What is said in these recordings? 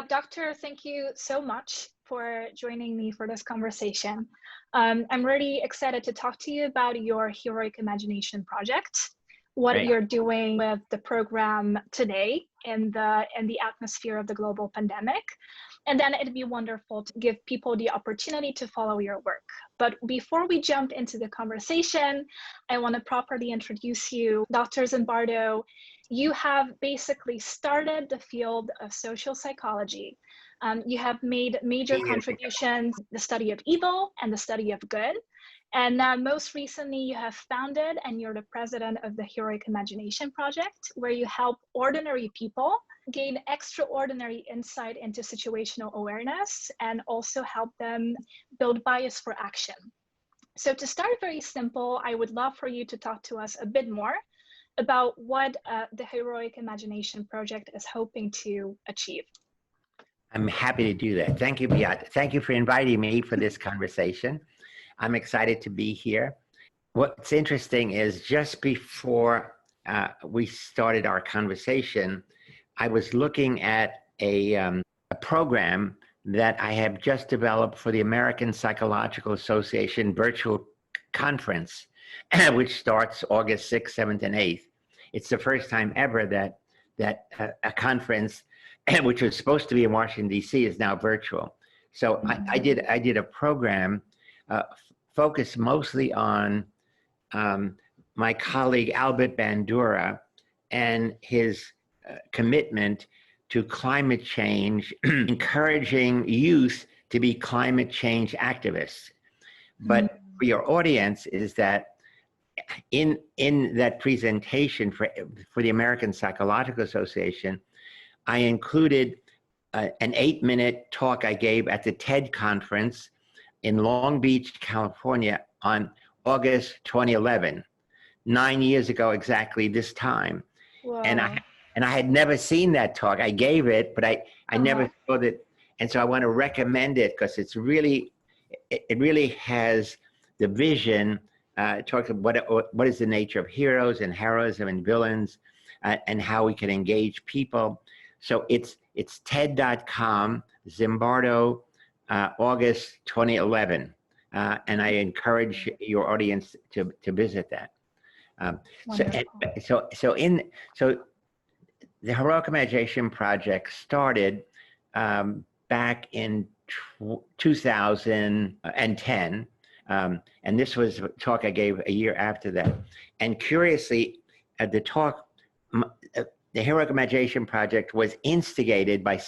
Doctor, thank you so much for joining me for this conversation. I'm really excited to talk to you about your Heroic Imagination project, what Right. you're doing with the program today in the atmosphere of the global pandemic. And then it'd be wonderful to give people the opportunity to follow your work. But before we jump into the conversation, I want to properly introduce you. Dr. Zimbardo, you have basically started the field of social psychology. You have made major contributions, the study of evil and the study of good. And most recently, you have founded and you're the president of the Heroic Imagination Project, where you help ordinary people gain extraordinary insight into situational awareness and also help them build bias for action. So to start very simple, I would love for you to talk to us a bit more about what the Heroic Imagination Project is hoping to achieve. I'm happy to do that. Thank you, Beat. Thank you for inviting me for this conversation. I'm excited to be here. What's interesting is just before we started our conversation, I was looking at a program that I have just developed for the American Psychological Association virtual conference, which starts August 6th, 7th, and 8th. It's the first time ever that a conference, which was supposed to be in Washington, D.C., is now virtual. So I did a program focused mostly on my colleague Albert Bandura and his commitment to climate change, encouraging youth to be climate change activists. But for your audience is that in that presentation for the American Psychological Association, I included an 8-minute talk I gave at the TED conference in Long Beach, California on August 2011, 9 years ago exactly this time. Wow. And I had never seen that talk. I gave it, but I never saw that. And so I want to recommend it because it really has the vision, talks about what is the nature of heroes and heroism and villains and how we can engage people. So it's TED.com, Zimbardo, August 2011. And I encourage your audience to visit that. So the Heroic Imagination Project started back in 2010, and this was a talk I gave a year after that. And curiously, the talk, the Heroic Imagination Project was instigated by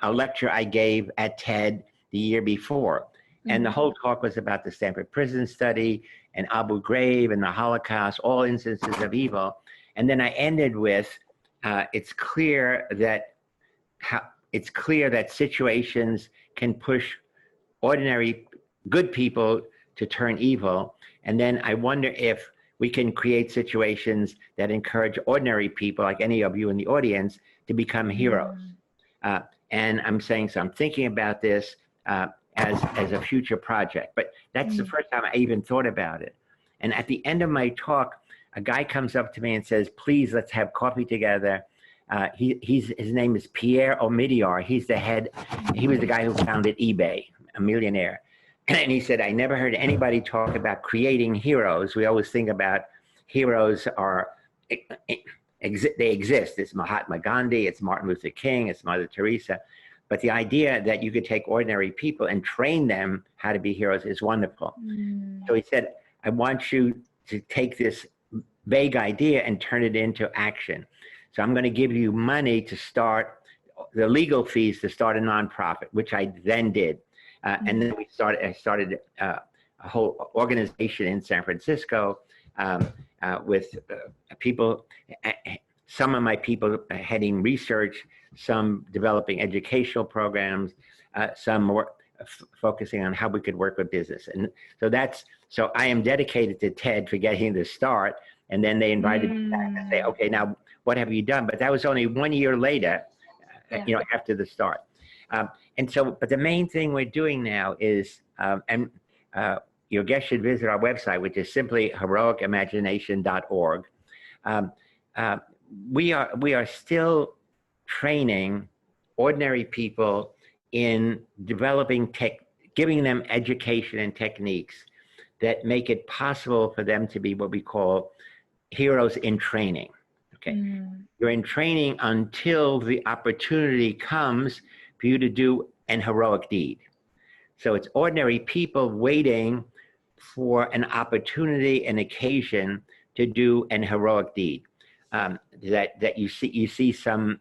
a lecture I gave at TED the year before. And the whole talk was about the Stanford Prison study and Abu Ghraib and the Holocaust, all instances of evil. And then I ended with, it's clear that situations can push ordinary good people to turn evil. And then I wonder if we can create situations that encourage ordinary people, like any of you in the audience, to become heroes. And I'm saying, so I'm thinking about this as a future project, but that's the first time I even thought about it. And at the end of my talk, a guy comes up to me and says, please, let's have coffee together. His name is Pierre Omidyar. He was the guy who founded eBay, a millionaire. And he said, I never heard anybody talk about creating heroes. We always think about heroes they exist. It's Mahatma Gandhi, it's Martin Luther King, it's Mother Teresa. But the idea that you could take ordinary people and train them how to be heroes is wonderful. So he said, I want you to take this vague idea and turn it into action. So I'm going to give you money to start, the legal fees to start a nonprofit, which I then did. And then I started a whole organization in San Francisco with people, some of my people heading research, some developing educational programs, some more focusing on how we could work with business. And so I am dedicated to TED for getting the start. And then they invited me back and say, okay, now what have you done? But that was only 1 year later, after the start. But the main thing we're doing now is, your guests should visit our website, which is simply heroicimagination.org. We are still training ordinary people in developing giving them education and techniques that make it possible for them to be what we call heroes in training. Okay. You're in training until the opportunity comes for you to do an heroic deed. So it's ordinary people waiting for an opportunity, an occasion to do an heroic deed. That you see some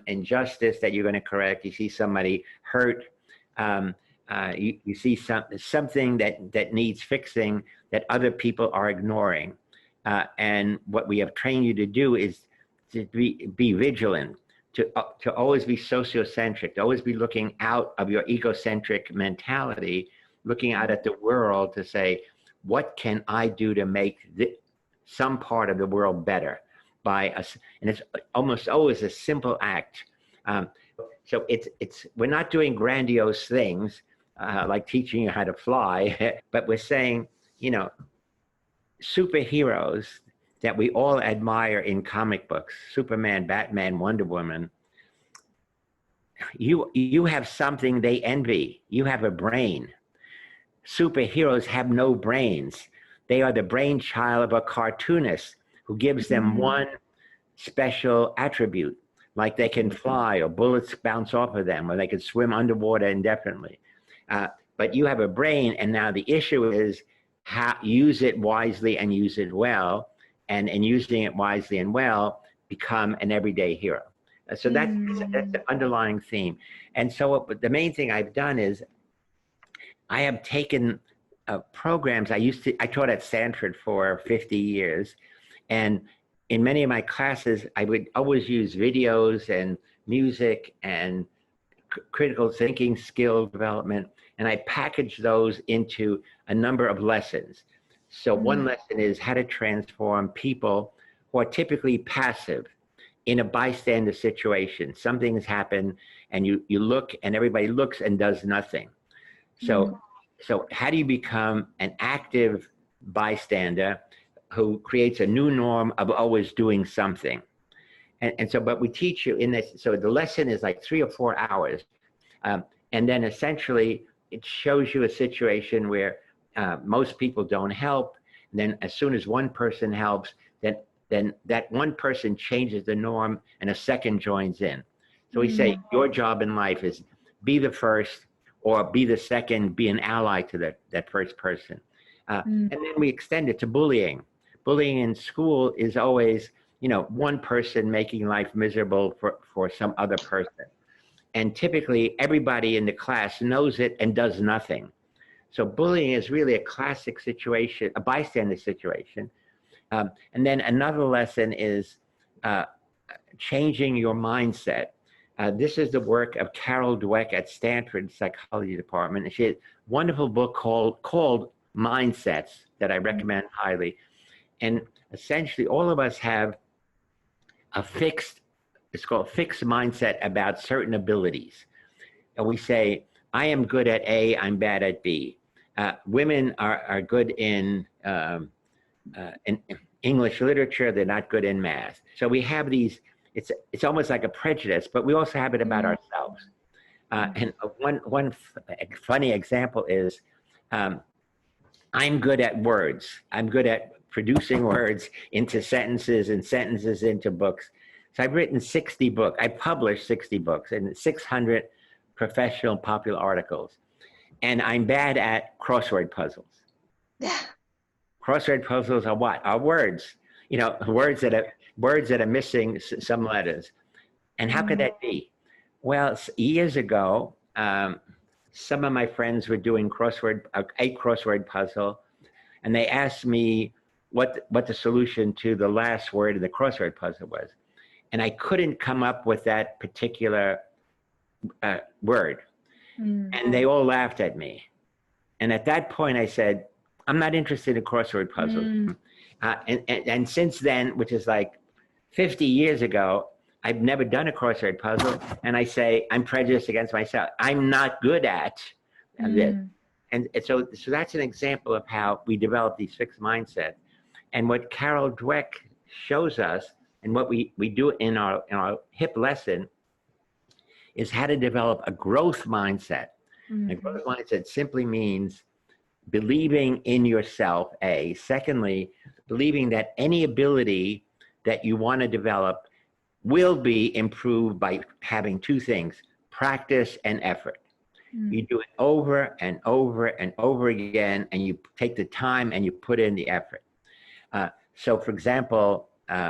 injustice that you're going to correct. You see somebody hurt. You see something that needs fixing that other people are ignoring. And what we have trained you to do is to be vigilant, to always be sociocentric, to always be looking out of your egocentric mentality, looking out at the world to say, what can I do to make some part of the world better by us? And it's almost always a simple act. So we're not doing grandiose things like teaching you how to fly, but we're saying, superheroes that we all admire in comic books, Superman, Batman, Wonder Woman, you have something they envy. You have a brain. Superheroes have no brains. They are the brainchild of a cartoonist who gives them one special attribute, like they can fly or bullets bounce off of them or they can swim underwater indefinitely. But you have a brain, and now the issue is how use it wisely and use it well, and using it wisely and well, become an everyday hero. So that's the underlying theme. And so the main thing I've done is I have taken programs. I taught at Stanford for 50 years. And in many of my classes, I would always use videos and music and critical thinking skill development. And I package those into a number of lessons. So one lesson is how to transform people who are typically passive in a bystander situation. Something has happened and you look and everybody looks and does nothing. So how do you become an active bystander who creates a new norm of always doing something? But we teach you in this, so the lesson is like 3 or 4 hours. And then essentially it shows you a situation where most people don't help. And then as soon as one person helps, then that one person changes the norm and a second joins in. So we say your job in life is be the first or be the second, be an ally to that first person. And then we extend it to bullying. Bullying in school is always, one person making life miserable for some other person. And typically everybody in the class knows it and does nothing. So bullying is really a classic situation, a bystander situation. And then another lesson is changing your mindset. This is the work of Carol Dweck at Stanford Psychology Department. And she has a wonderful book called Mindsets that I recommend highly. And essentially all of us have it's called fixed mindset about certain abilities. And we say, I am good at A, I'm bad at B. Women are good in English literature, they're not good in math. So we have these, it's almost like a prejudice, but we also have it about ourselves. And one funny example is, I'm good at words. I'm good at producing words into sentences and sentences into books. So I've written 60 books. I published 60 books and 600 professional popular articles. And I'm bad at crossword puzzles. Crossword puzzles are what? Are words. Words that are missing some letters. And how could that be? Well, years ago, some of my friends were doing a crossword puzzle, and they asked me what the solution to the last word of the crossword puzzle was. And I couldn't come up with that particular word. And they all laughed at me. And at that point I said, I'm not interested in crossword puzzles. And since then, which is like 50 years ago, I've never done a crossword puzzle. And I say, I'm prejudiced against myself. I'm not good at this. And so that's an example of how we develop these fixed mindsets. And what Carol Dweck shows us, and what we do in our HIP lesson, is how to develop a growth mindset. And a Mm-hmm. growth mindset simply means believing in yourself, A. Secondly, believing that any ability that you want to develop will be improved by having two things: practice and effort. You do it over and over and over again, and you take the time and you put in the effort. So, for example,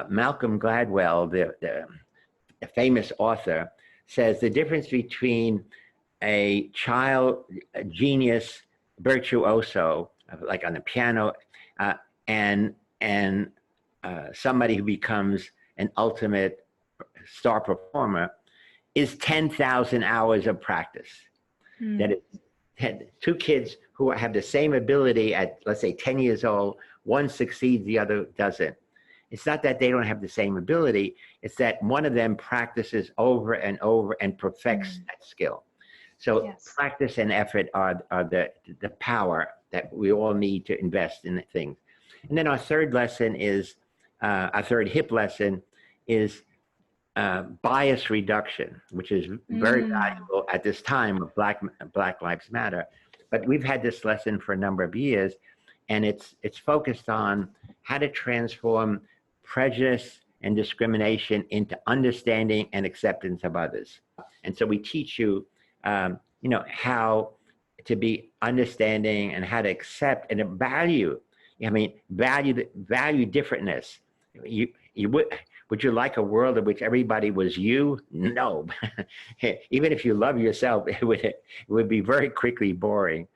Malcolm Gladwell, the famous author, says the difference between a child a genius virtuoso, like on the piano, uh, and somebody who becomes an ultimate star performer is 10,000 hours of practice. That is, two kids who have the same ability at, let's say, 10 years old, one succeeds, the other doesn't. It's not that they don't have the same ability, it's that one of them practices over and over and perfects that skill. So Yes. practice and effort are the power that we all need to invest in things. And then our third lesson is, our third HIP lesson is bias reduction, which is very valuable at this time of Black Lives Matter. But we've had this lesson for a number of years, and it's focused on how to transform prejudice and discrimination into understanding and acceptance of others. And so we teach you, how to be understanding and how to accept and to value. Value differentness. Would you like a world in which everybody was you? No. Even if you love yourself, it would be very quickly boring.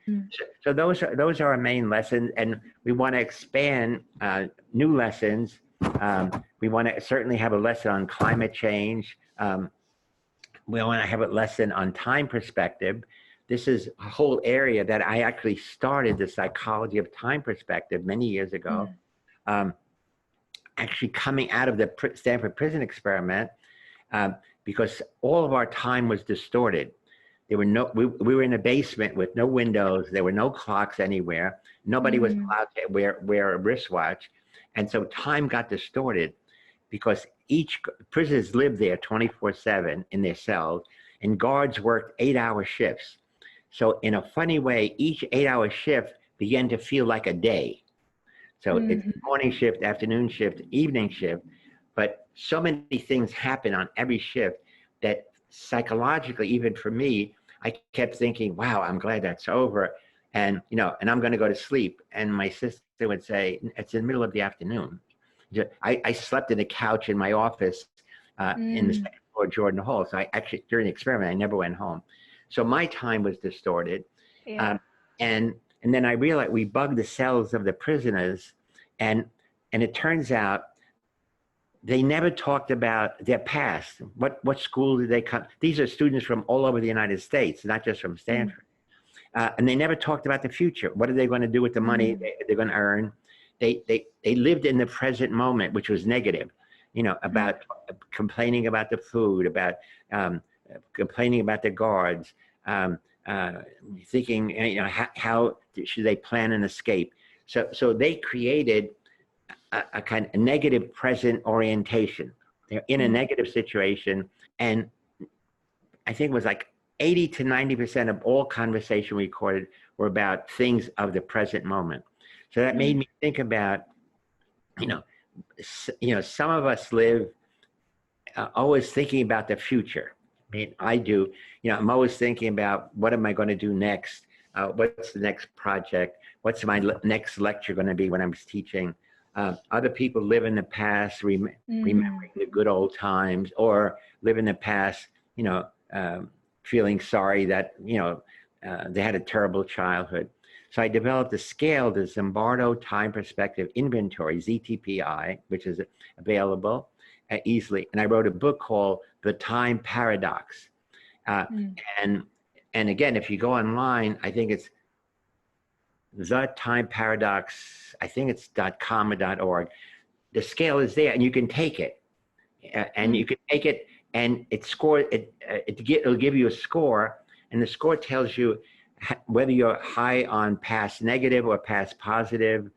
So those are our main lessons, and we want to expand new lessons. We want to certainly have a lesson on climate change. We want to have a lesson on time perspective. This is a whole area that I actually started the psychology of time perspective many years ago. Actually coming out of the Stanford Prison Experiment, because all of our time was distorted. There were we were in a basement with no windows. There were no clocks anywhere. Nobody was allowed to wear a wristwatch. And so time got distorted because each prisoners lived there 24/7 in their cells, and guards worked 8-hour shifts. So in a funny way, each 8-hour shift began to feel like a day. So it's morning shift, afternoon shift, evening shift, but so many things happen on every shift that psychologically, even for me, I kept thinking, wow, I'm glad that's over. And, and I'm going to go to sleep. And my sister would say, it's in the middle of the afternoon. I slept in a couch in my office in the second floor, Jordan Hall. So I actually, during the experiment, I never went home. So my time was distorted. Yeah. And then I realized we bugged the cells of the prisoners, and it turns out they never talked about their past. What school did they come? These are students from all over the United States, not just from Stanford. And they never talked about the future. What are they going to do with the money they're going to earn? They lived in the present moment, which was negative, about complaining about the food, about complaining about the guards, thinking, how should they plan an escape? So they created a kind of negative present orientation. They're in a negative situation, and I think it was like 80 to 90% of all conversation recorded were about things of the present moment. So that made me think about, some of us live always thinking about the future. I mean, I do. I'm always thinking about what am I going to do next? What's the next project? What's my next lecture going to be when I'm teaching? Other people live in the past, remembering the good old times, or live in the past, feeling sorry that, they had a terrible childhood. So I developed a scale, the Zimbardo Time Perspective Inventory, ZTPI, which is available easily. And I wrote a book called The Time Paradox. And again, if you go online, I think it's The Time Paradox, I think it's .com or .org. The scale is there, and you can take it. And you can take it, and it'll give you a score, and the score tells you whether you're high on past negative or past positive,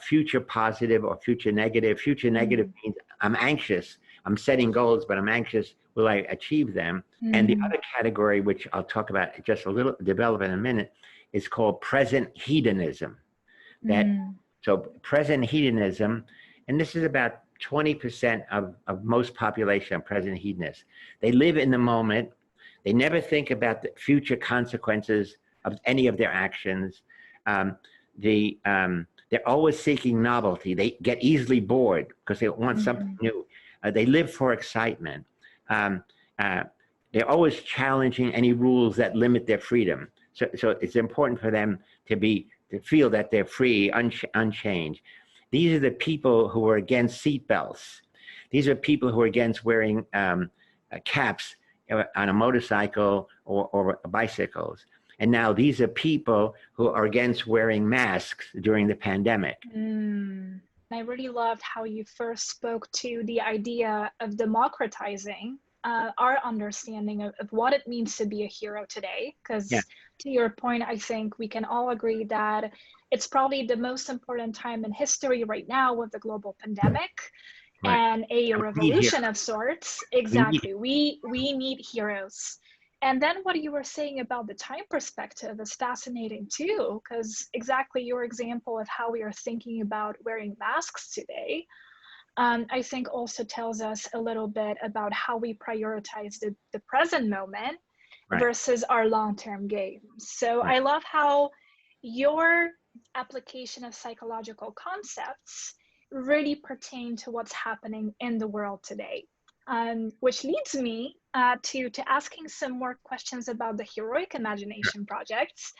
future positive or future negative. Future negative means I'm anxious. I'm setting goals, but I'm anxious, will I achieve them? And the other category, which I'll talk about just a little, develop in a minute, is called present hedonism. So present hedonism, and this is about 20% of most population are present hedonists. They live in the moment. They never think about the future consequences of any of their actions. They're always seeking novelty. They get easily bored because they want something new. They live for excitement. They're always challenging any rules that limit their freedom. So it's important for them to feel that they're free, unchanged. These are the people who are against seatbelts. These are people who are against wearing caps on a motorcycle or bicycles. And now these are people who are against wearing masks during the pandemic. I really loved how you first spoke to the idea of democratizing our understanding of what it means to be a hero today. Because to your point, I think we can all agree that it's probably the most important time in history right now with the global pandemic. Right. And a revolution of sorts. Exactly. We need heroes. And then what you were saying about the time perspective is fascinating too, because exactly your example of how we are thinking about wearing masks today, I think also tells us a little bit about how we prioritize the present moment versus our long-term gains. So I love how your application of psychological concepts really pertain to what's happening in the world today. Which leads me to asking some more questions about the Heroic Imagination projects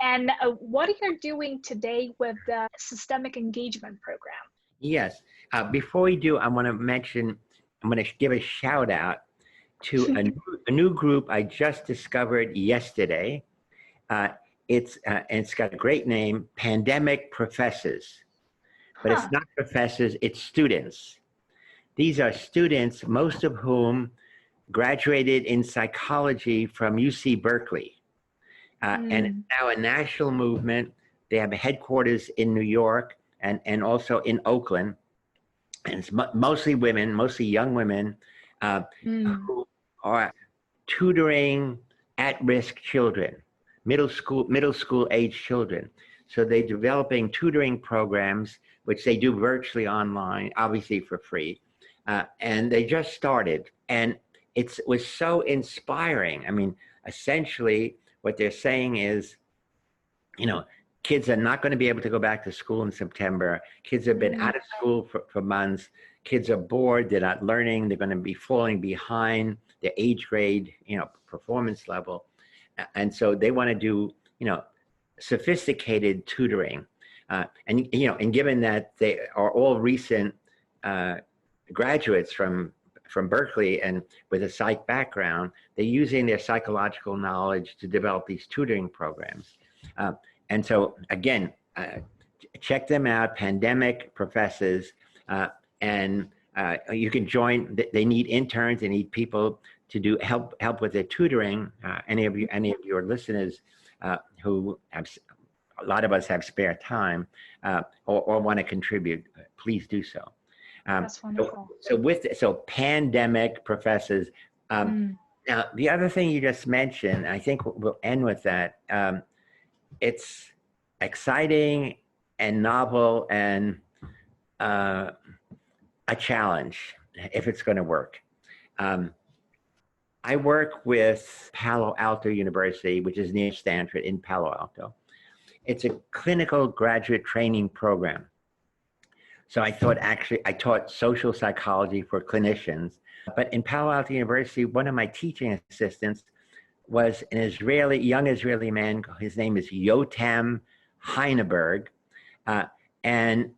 and what you're doing today with the Systemic Engagement Program. Yes. Before we do, I want to mention, I'm going to give a shout out to a new group I just discovered yesterday. It's got a great name, Pandemic Professors. But it's not professors, it's students. These are students, most of whom graduated in psychology from UC Berkeley. And it's now a national movement. They have a headquarters in New York and also in Oakland. And it's mostly women, mostly young women who are tutoring at-risk children, middle school age children. So they're developing tutoring programs, which they do virtually online, obviously for free. And they just started. And it was so inspiring. I mean, essentially what they're saying is, kids are not going to be able to go back to school in September. Kids have been out of school for months. Kids are bored. They're not learning. They're going to be falling behind their age grade, performance level. And so they want to do, sophisticated tutoring. And given that they are all recent graduates from Berkeley and with a psych background, they're using their psychological knowledge to develop these tutoring programs. And so again, check them out, Pandemic Professors, and you can join. They need interns, they need people to do help with their tutoring. Any of your listeners who have, a lot of us have spare time or want to contribute, please do so. That's wonderful. So Pandemic Professors. Now, the other thing you just mentioned, I think we'll end with that. It's exciting and novel and a challenge if it's going to work. I work with Palo Alto University, which is near Stanford in Palo Alto. It's a clinical graduate training program. So I taught social psychology for clinicians. But in Palo Alto University, one of my teaching assistants was an young Israeli man. His name is Yotam Heineberg. And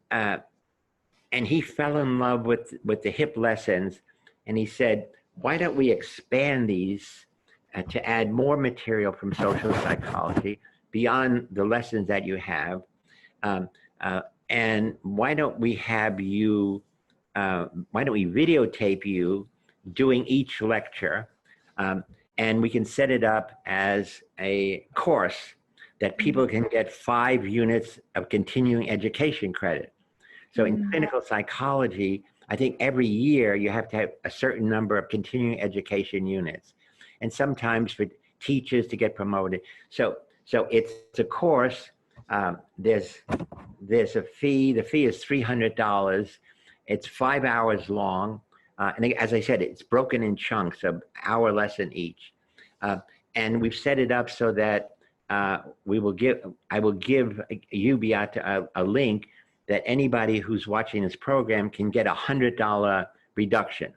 he fell in love with the HIP lessons. And he said, why don't we expand these to add more material from social psychology beyond the lessons that you have? And why don't we videotape you doing each lecture? And we can set it up as a course that people can get 5 units of continuing education credit. So in clinical psychology, I think every year you have to have a certain number of continuing education units, and sometimes for teachers to get promoted. So it's a course. There's a fee. The fee is $300. It's 5 hours long, and as I said, it's broken in chunks of hour lesson each. And we've set it up so that I will give you, Beata, a link that anybody who's watching this program can get $100 reduction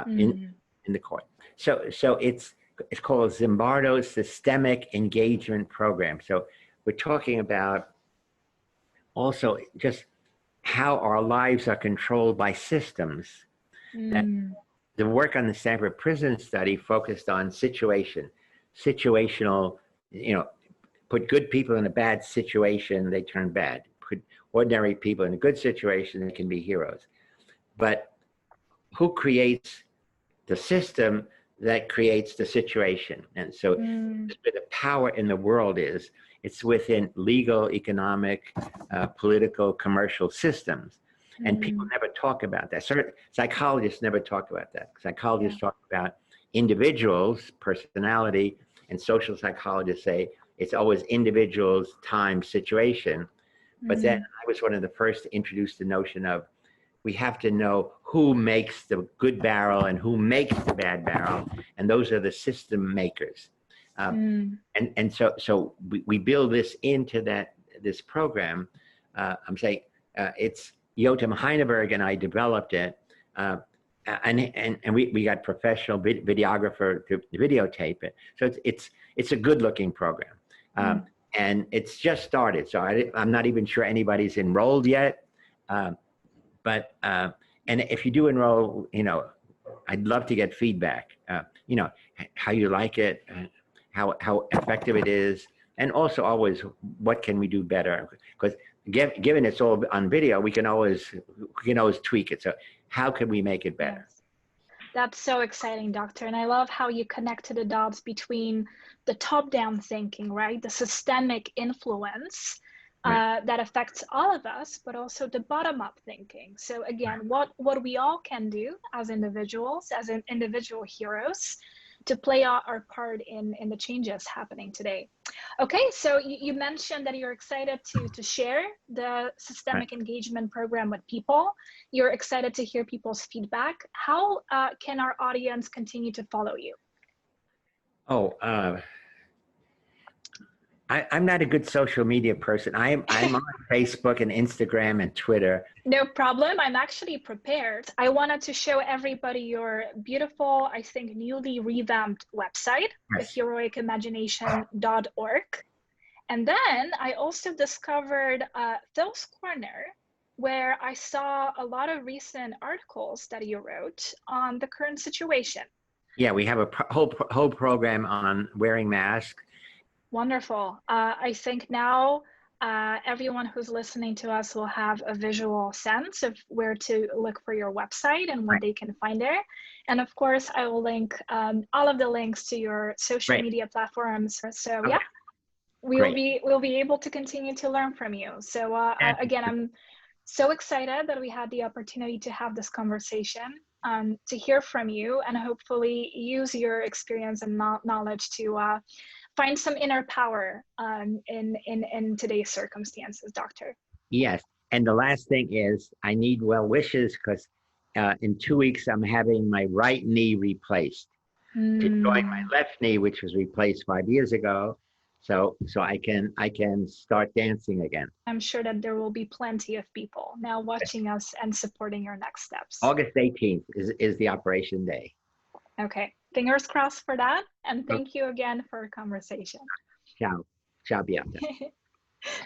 in the course. So it's called Zimbardo Systemic Engagement Program. So we're talking about also just how our lives are controlled by systems. That the work on the Stanford Prison study focused on situational, put good people in a bad situation, they turn bad. Put ordinary people in a good situation, they can be heroes. But who creates the system that creates the situation? And so where the power in the world is, it's within legal, economic, political, commercial systems. And people never talk about that. Psychologists never talk about that. Psychologists talk about individuals, personality, and social psychologists say it's always individuals, time, situation. But then I was one of the first to introduce the notion of we have to know who makes the good barrel and who makes the bad barrel, and those are the system makers. And so we build this into this program. I'm saying it's Joachim Heineberg and I developed it, and we got professional videographer to videotape it. So it's a good looking program, and it's just started. So I'm not even sure anybody's enrolled yet, but and if you do enroll, I'd love to get feedback. How you like it, how effective it is, and also always what can we do better? Because given it's all on video, we can always tweak it. So how can we make it better? Yes. That's so exciting, Doctor. And I love how you connected the dots between the top-down thinking, right? The systemic influence that affects all of us, but also the bottom-up thinking. So again, what we all can do as individuals, as individual heroes, to play our part in the changes happening today. Okay, so you mentioned that you're excited to share the systemic engagement program with people. You're excited to hear people's feedback. How can our audience continue to follow you? I'm not a good social media person. I'm on Facebook and Instagram and Twitter. No problem. I'm actually prepared. I wanted to show everybody your beautiful, I think, newly revamped website, theheroicimagination.org. And then I also discovered Phil's Corner, where I saw a lot of recent articles that you wrote on the current situation. Yeah, we have a whole program on wearing masks. Wonderful. I think now everyone who's listening to us will have a visual sense of where to look for your website and what they can find there. And of course, I will link all of the links to your social media platforms. So yeah, we'll be able to continue to learn from you. So again, I'm so excited that we had the opportunity to have this conversation, to hear from you, and hopefully use your experience and knowledge to find some inner power in today's circumstances, Doctor. Yes, and the last thing is I need well wishes, because in 2 weeks I'm having my right knee replaced to join my left knee, which was replaced 5 years ago. So I can start dancing again. I'm sure that there will be plenty of people now watching us and supporting your next steps. August 18th is the operation day. Okay, fingers crossed for that. And thank you again for a conversation. Ciao, Beata.